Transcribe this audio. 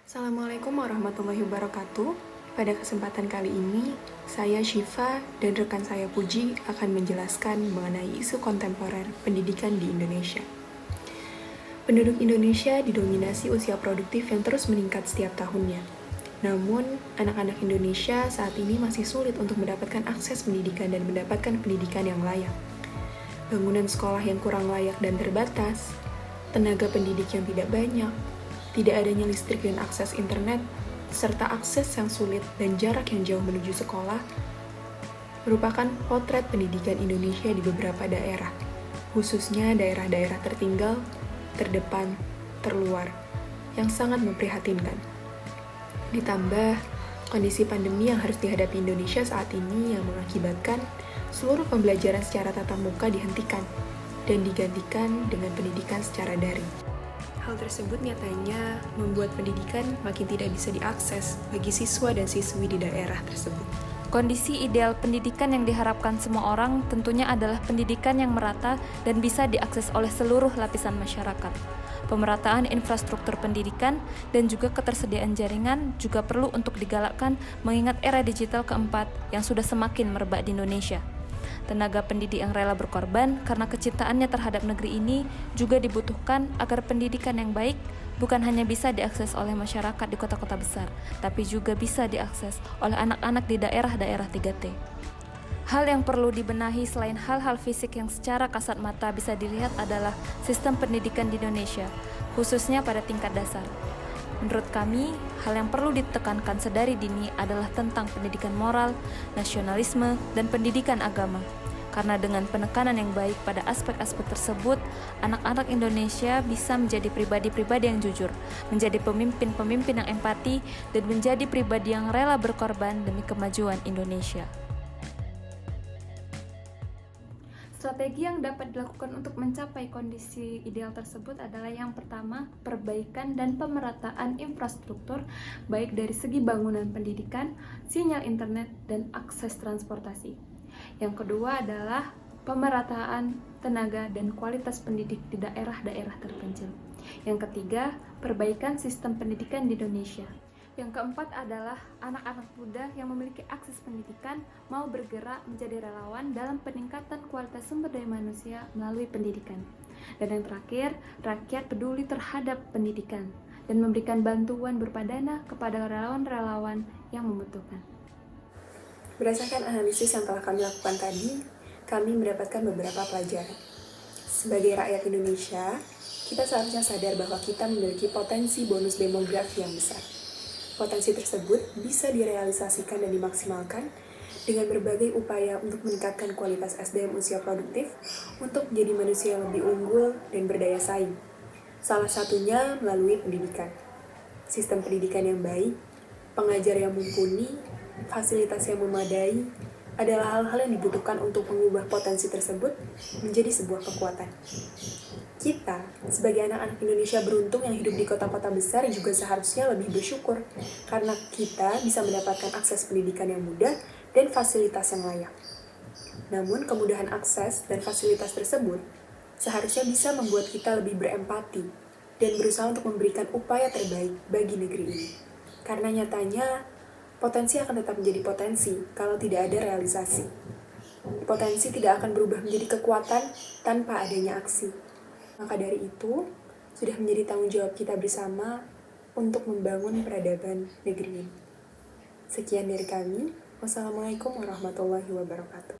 Assalamualaikum warahmatullahi wabarakatuh. Pada kesempatan kali ini, saya Syifa dan rekan saya Puji akan menjelaskan mengenai isu kontemporer pendidikan di Indonesia. Penduduk Indonesia didominasi usia produktif yang terus meningkat setiap tahunnya. Namun, anak-anak Indonesia saat ini masih sulit untuk mendapatkan akses pendidikan dan mendapatkan pendidikan yang layak. Bangunan sekolah yang kurang layak dan terbatas, tenaga pendidik yang tidak banyak, tidak adanya listrik dan akses internet, serta akses yang sulit dan jarak yang jauh menuju sekolah, merupakan potret pendidikan Indonesia di beberapa daerah, khususnya daerah-daerah tertinggal, terdepan, terluar, yang sangat memprihatinkan. Ditambah, kondisi pandemi yang harus dihadapi Indonesia saat ini yang mengakibatkan seluruh pembelajaran secara tatap muka dihentikan dan digantikan dengan pendidikan secara daring. Hal tersebut nyatanya membuat pendidikan makin tidak bisa diakses bagi siswa dan siswi di daerah tersebut. Kondisi ideal pendidikan yang diharapkan semua orang tentunya adalah pendidikan yang merata dan bisa diakses oleh seluruh lapisan masyarakat. Pemerataan infrastruktur pendidikan dan juga ketersediaan jaringan juga perlu untuk digalakkan mengingat era digital keempat yang sudah semakin merebak di Indonesia. Tenaga pendidik yang rela berkorban karena kecintaannya terhadap negeri ini juga dibutuhkan agar pendidikan yang baik bukan hanya bisa diakses oleh masyarakat di kota-kota besar, tapi juga bisa diakses oleh anak-anak di daerah-daerah 3T. Hal yang perlu dibenahi selain hal-hal fisik yang secara kasat mata bisa dilihat adalah sistem pendidikan di Indonesia, khususnya pada tingkat dasar. Menurut kami, hal yang perlu ditekankan sedari dini adalah tentang pendidikan moral, nasionalisme, dan pendidikan agama. Karena dengan penekanan yang baik pada aspek-aspek tersebut, anak-anak Indonesia bisa menjadi pribadi-pribadi yang jujur, menjadi pemimpin-pemimpin yang empati, dan menjadi pribadi yang rela berkorban demi kemajuan Indonesia. Strategi yang dapat dilakukan untuk mencapai kondisi ideal tersebut adalah yang pertama, perbaikan dan pemerataan infrastruktur baik dari segi bangunan pendidikan, sinyal internet, dan akses transportasi. Yang kedua adalah pemerataan tenaga dan kualitas pendidik di daerah-daerah terpencil. Yang ketiga, perbaikan sistem pendidikan di Indonesia. Yang keempat adalah anak-anak muda yang memiliki akses pendidikan mau bergerak menjadi relawan dalam peningkatan kualitas sumber daya manusia melalui pendidikan. Dan yang terakhir, rakyat peduli terhadap pendidikan dan memberikan bantuan berupa dana kepada relawan-relawan yang membutuhkan. Berdasarkan analisis yang telah kami lakukan tadi, kami mendapatkan beberapa pelajaran. Sebagai rakyat Indonesia, kita seharusnya sadar bahwa kita memiliki potensi bonus demografi yang besar. Potensi tersebut bisa direalisasikan dan dimaksimalkan dengan berbagai upaya untuk meningkatkan kualitas SDM usia produktif untuk menjadi manusia yang lebih unggul dan berdaya saing. Salah satunya melalui pendidikan. Sistem pendidikan yang baik, pengajar yang mumpuni, fasilitas yang memadai adalah hal-hal yang dibutuhkan untuk mengubah potensi tersebut menjadi sebuah kekuatan. Kita, sebagai anak-anak Indonesia beruntung yang hidup di kota-kota besar juga seharusnya lebih bersyukur karena kita bisa mendapatkan akses pendidikan yang mudah dan fasilitas yang layak. Namun, kemudahan akses dan fasilitas tersebut seharusnya bisa membuat kita lebih berempati dan berusaha untuk memberikan upaya terbaik bagi negeri ini. Karena nyatanya, potensi akan tetap menjadi potensi kalau tidak ada realisasi. Potensi tidak akan berubah menjadi kekuatan tanpa adanya aksi. Maka dari itu, sudah menjadi tanggung jawab kita bersama untuk membangun peradaban negeri ini. Sekian dari kami. Wassalamualaikum warahmatullahi wabarakatuh.